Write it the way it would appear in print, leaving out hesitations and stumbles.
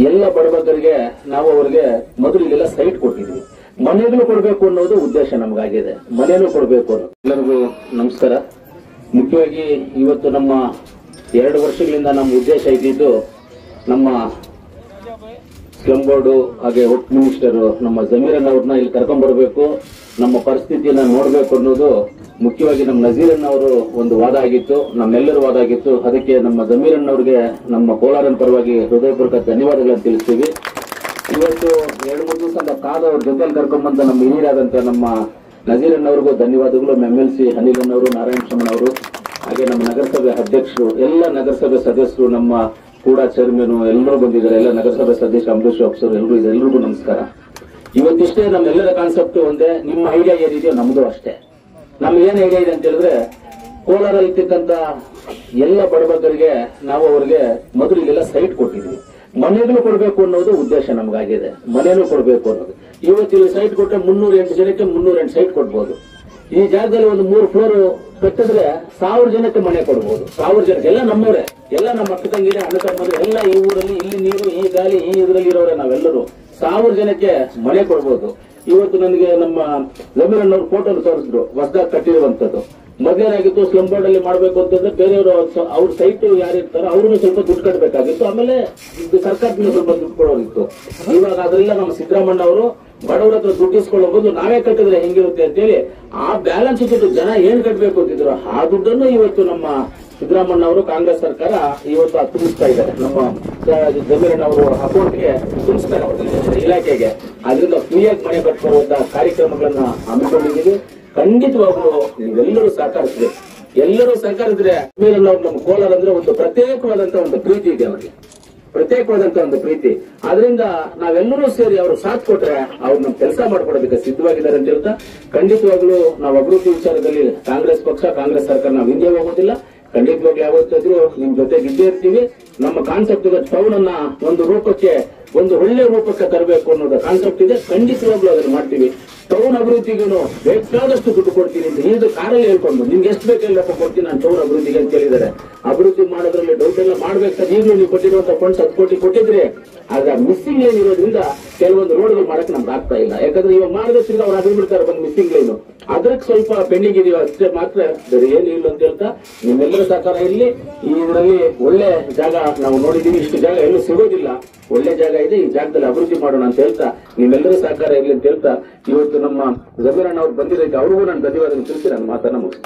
ಎಲ್ಲ ಬಡಬಗ್ಗರಿಗೆ ನಾವು ಅವರಿಗೆ ಮೊದಲು ಇಲ್ಲೆಲ್ಲ ಸೈಟ್ ಕೊಟ್ಟಿದ್ವಿ. ಮನೆಗಳು ಕೊಡಬೇಕು ಅನ್ನೋದು ಉದ್ದೇಶ ನಮಗಾಗಿದೆ. ಮನೆನೂ ಕೊಡಬೇಕು ಅನ್ನೋದು. ಎಲ್ಲರಿಗೂ ನಮಸ್ಕಾರ. ಮುಖ್ಯವಾಗಿ ಇವತ್ತು ನಮ್ಮ 2 ವರ್ಷಗಳಿಂದ ನಮ್ಮ ಉದ್ದೇಶ ಇದ್ದಿದ್ದು ನಮ್ಮ ಸ್ಲಂ ಬೋರ್ಡು ಹಾಗೆ ಹೋಮ್ ಮಿನಿಸ್ಟರ್ ನಮ್ಮ ಜಮೀರನ್ ಅವ್ರನ್ನ ಇಲ್ಲಿ ಕರ್ಕೊಂಡ್ ಬರಬೇಕು, ನಮ್ಮ ಪರಿಸ್ಥಿತಿಯನ್ನ ನೋಡಬೇಕು ಅನ್ನೋದು ಮುಖ್ಯವಾಗಿ ನಮ್ಮ ನಜೀರನ್ ಅವರು ಒಂದು ವಾದ ಆಗಿತ್ತು, ನಮ್ಮೆಲ್ಲರ ವಾದ ಆಗಿತ್ತು. ಅದಕ್ಕೆ ನಮ್ಮ ಜಮೀರನ್ ಅವರಿಗೆ ನಮ್ಮ ಕೋಲಾರನ ಪರವಾಗಿ ಹೃದಯಪೂರ್ವಕ ಧನ್ಯವಾದಗಳನ್ನು ತಿಳಿಸ್ತೀವಿ. ಇವತ್ತು 2-3 ದಿವಸ ಕಾದ ಅವ್ರ ಜೊತೆಲಿ ಕರ್ಕೊಂಡ್ಬಂದ ನಮ್ಮ ಹಿರಿಯರಾದಂತ ನಮ್ಮ ನಜೀರನ್ ಅವ್ರಿಗೂ ಧನ್ಯವಾದಗಳು. MLC ಅನಿಲನ್ ಅವರು, ನಾರಾಯಣ ಸ್ವಾಮಿ ಅವರು, ಹಾಗೆ ನಮ್ಮ ನಗರಸಭೆ ಅಧ್ಯಕ್ಷರು, ಎಲ್ಲ ನಗರಸಭೆ ಸದಸ್ಯರು, ನಮ್ಮ ಕೂಡ ಚೇರ್ಮನ್ ಎಲ್ಲರೂ ಬಂದಿದ್ದಾರೆ. ಎಲ್ಲ ನಗರಸಭೆ ಸದಸ್ಯರು, ಅಂಬರೀಶ್ ಆಫೀಸರ್ ಎಲ್ಲರಿಗೂ ನಮಸ್ಕಾರ. ಇವತ್ತಿಷ್ಟೇ ನಮ್ಮೆಲ್ಲರ ಕಾನ್ಸೆಪ್ಟ್ ಒಂದೇ. ನಿಮ್ಮ ಐಡಿಯಾ ಏನಿದೆಯೋ ನಮ್ದು ಅಷ್ಟೇ. ನಮ್ಗೆ ಏನ್ ಐಡಿಯಾ ಇದೆ ಅಂತ ಹೇಳಿದ್ರೆ, ಕೋಲಾರ ಇರ್ತಕ್ಕಂತ ಎಲ್ಲ ಬಡಬಗ್ಗರಿಗೆ ನಾವು ಅವರಿಗೆ ಮೊದಲು ಇಲ್ಲೆಲ್ಲ ಸೈಟ್ ಕೊಟ್ಟಿದ್ವಿ. ಮನೆಗಳು ಕೊಡಬೇಕು ಅನ್ನೋದು ಉದ್ದೇಶ ನಮಗಾಗಿದೆ. ಮನೆನೂ ಕೊಡಬೇಕು ಅನ್ನೋದು. ಇವತ್ತು ಇಲ್ಲಿ ಸೈಟ್ ಕೊಟ್ಟರೆ 308 ಜನಕ್ಕೆ 308 ಸೈಟ್ ಕೊಡ್ಬೋದು. ಈ ಜಾಗದಲ್ಲಿ ಒಂದು 3 ಫ್ಲೋರ್ ಕಟ್ಟಿದ್ರೆ 1000 ಜನಕ್ಕೆ ಮನೆ ಕೊಡ್ಬೋದು. 1000 ಜನಕ್ಕೆ ಎಲ್ಲ ನಮ್ಮವರೇ, ಎಲ್ಲ ನಮ್ಮ ಅಕ್ಕ ತಂಗಿರೆ, ಅಣ್ಣ ತಮ್ಮಂದ್ರೆ ಎಲ್ಲ ಈ ಊರಲ್ಲಿ, ಇಲ್ಲಿ ನೀರು, ಈ ಗಾಳಿ, ಈ ಇದರಲ್ಲಿ ಇರೋರೆ ನಾವೆಲ್ಲರೂ 1000 ಜನಕ್ಕೆ ಮನೆ ಕೊಡ್ಬೋದು. ಇವತ್ತು ನನಗೆ ನಮ್ಮ ಜಮೀರನ್ ಅವ್ರ ಫೋಟೋ ತೋರಿಸಿದ್ರು, ಹೊಸದಾಗಿ ಕಟ್ಟಿರುವಂತದ್ದು. ಮೊದಲೇನಾಗಿತ್ತು, ಸ್ಲಂ ಬೋರ್ಡ್ ಅಲ್ಲಿ ಮಾಡಬೇಕು ಅಂತಂದ್ರೆ ಬೇರೆಯವರು ಅವ್ರ ಸೈಟ್ ಯಾರಿರ್ತಾರೋ ಅವ್ರನ್ನು ಸ್ವಲ್ಪ ದುಡ್ಡು ಕಟ್ಟಬೇಕಾಗಿತ್ತು. ಆಮೇಲೆ ಸರ್ಕಾರದಿಂದ ಸ್ವಲ್ಪ ದುಡ್ಡು ಕೊಡೋದಿತ್ತು. ಇವಾಗ ಅದೆಲ್ಲ ನಮ್ಮ ಸಿದ್ದರಾಮಣ್ಣ ಅವರು ಬಡವರ ಹತ್ರ ದುಡ್ಡು ಇಸ್ಕೊಳ್ಳೋದು, ನಾವೇ ಕಟ್ಟಿದ್ರೆ ಹೆಂಗಿರುತ್ತೆ ಅಂತೇಳಿ ಆ ಬ್ಯಾಲೆನ್ಸ್ ದುಡ್ಡು ಜನ ಏನ್ ಕಟ್ಟಬೇಕು ಅಂತಿದ್ರು, ಆ ದುಡ್ಡನ್ನು ಇವತ್ತು ನಮ್ಮ ಸಿದ್ದರಾಮಣ್ಣ ಅವರು, ಕಾಂಗ್ರೆಸ್ ಸರ್ಕಾರ ಇವತ್ತು ತುಂಬಿಸ್ತಾ ಇದ್ದಾರೆ. ನಮ್ಮ ಜಮೀರನ್ ಅವರು ಅಕೌಂಟ್ಗೆ ತುಂಬಿಸ್ತಾರೆ, ಇಲಾಖೆಗೆ. ಅದರಿಂದ ಫ್ರೀಯಾಗಿ ಮನೆ ಕಟ್ಕೊಳ್ಳುವಂತ ಕಾರ್ಯಕ್ರಮಗಳನ್ನ ಹಮ್ಮಿಕೊಂಡಿದ್ದೀವಿ. ಖಂಡಿತವಾಗ್ಲೂ ನೀವೆಲ್ಲರೂ ಸಹಕರಿಸಿದ್ರೆ, ಎಲ್ಲರೂ ಸಹಕರಿಸಿದ್ರೆ ಜಮೀರನ್ ಅವ್ರು ನಮ್ಮ ಕೋಲಾರ ಅಂದ್ರೆ ಒಂದು ಪ್ರತ್ಯೇಕವಾದಂತ ಒಂದು ಪ್ರೀತಿ ಇದೆ ಅವರಿಗೆ, ಪ್ರತ್ಯೇಕವಾದಂತ ಒಂದು ಪ್ರೀತಿ. ಆದ್ರಿಂದ ನಾವೆಲ್ಲರೂ ಸೇರಿ ಅವರು ಸಾಥ್ ಕೊಟ್ರೆ ಅವ್ರು ನಮ್ ಕೆಲಸ ಮಾಡ್ಕೊಡೋದಕ್ಕೆ ಸಿದ್ಧವಾಗಿದ್ದಾರೆ ಅಂತ ಹೇಳ್ತಾ, ಖಂಡಿತವಾಗ್ಲೂ ನಾವು ಅಭಿವೃದ್ಧಿ ವಿಚಾರದಲ್ಲಿ ಕಾಂಗ್ರೆಸ್ ಪಕ್ಷ, ಕಾಂಗ್ರೆಸ್ ಸರ್ಕಾರ ನಾವು ಹಿಂದೆ ಹೋಗೋದಿಲ್ಲ. ಖಂಡಿತವಾಗ್ಲೂ ಯಾವತ್ತಿದ್ರು ನಿಮ್ ಜೊತೆಗೆ ಇದ್ದೇ ಇರ್ತೀವಿ. ನಮ್ಮ ಕಾನ್ಸೆಪ್ಟ್ ಟೌನ್ ಅನ್ನ ಒಂದು ರೂಪಕ್ಕೆ, ಒಂದು ಒಳ್ಳೆ ರೂಪಕ್ಕೆ ತರಬೇಕು ಅನ್ನೋದು ಕಾನ್ಸೆಪ್ಟ್ ಇದೆ. ಖಂಡಿತವಾಗ್ಲೂ ಅದನ್ನು ಮಾಡ್ತೀವಿ. ಟೌನ್ ಅಭಿವೃದ್ಧಿಗೂ ಬೇಕಾದಷ್ಟು ದುಡ್ಡು ಕೊಡ್ತೀನಿ ಅಂತ ಇದು ಕಾರಲ್ಲಿ ಹೇಳ್ಕೊಂಡು, ನಿಮ್ಗೆ ಎಷ್ಟು ಬೇಕೆಲ್ಲಪ್ಪ ಕೊಡ್ತೀನಿ ನಾನು ಟೌನ್ ಅಭಿವೃದ್ಧಿಗೆ ಅಂತ ಹೇಳಿದ್ದಾರೆ. ಅಭಿವೃದ್ಧಿ ಮಾಡೋದ್ರಲ್ಲಿ ಡೌಟ್ ಎಲ್ಲ ಮಾಡ್ಬೇಕು. ಈಗಲೂ ನೀವು ಕೊಟ್ಟಿರುವಂತ ಫಂಡ್ಸ್ 10 ಕೋಟಿ ಕೊಟ್ಟಿದ್ರೆ, ಆದ್ರೆ ಮಿಸ್ಸಿಂಗ್ ಲೈನ್ ಇರೋದ್ರಿಂದ ಕೆಲವೊಂದು ರೋಡ್ಗಳು ಮಾಡಕ್ ನಮ್ಗೆ ಆಗ್ತಾ ಇಲ್ಲ. ಯಾಕಂದ್ರೆ ಇವಾಗ ಮಾಡಿದ್ರೆ ಅವ್ರು ಅದು ಬಿಡ್ತಾರೆ ಬಂದು ಮಿಸ್ಸಿಂಗ್ ಲೈನ್, ಅದಕ್ಕೆ ಸ್ವಲ್ಪ ಪೆಂಡಿಂಗ್ ಇದೆಯೋ ಅಷ್ಟೇ ಮಾತ್ರ, ಬೇರೆ ಏನು ಇಲ್ಲ ಅಂತ ಹೇಳ್ತಾ ನಿಮ್ಮೆಲ್ಲರ ಸಹಕಾರ ಇಲ್ಲಿ. ಈ ಇದರಲ್ಲಿ ಒಳ್ಳೆ ಜಾಗ ನಾವು ನೋಡಿದೀವಿ, ಇಷ್ಟು ಜಾಗ ಎಲ್ಲೂ ಸಿಗೋದಿಲ್ಲ. ಒಳ್ಳೆ ಜಾಗ ಇದೆ, ಈ ಜಾಗದಲ್ಲಿ ಅಭಿವೃದ್ಧಿ ಮಾಡೋಣ ಅಂತ ಹೇಳ್ತಾ ನಿಮ್ಮೆಲ್ಲರೂ ಸಹಕಾರ ಇರಲಿ ಅಂತ ಹೇಳ್ತಾ, ಇವತ್ತು ನಮ್ಮ ಜಮೀರನ್ ಅವ್ರು ಬಂದಿದ್ದಕ್ಕೆ ಅವ್ರಿಗೂ ನಾನು ಧನ್ಯವಾದ ತಿಳಿಸಿ ನಾನು ಮಾತನ್ನ ಮುಗಿಸ್ತೀನಿ.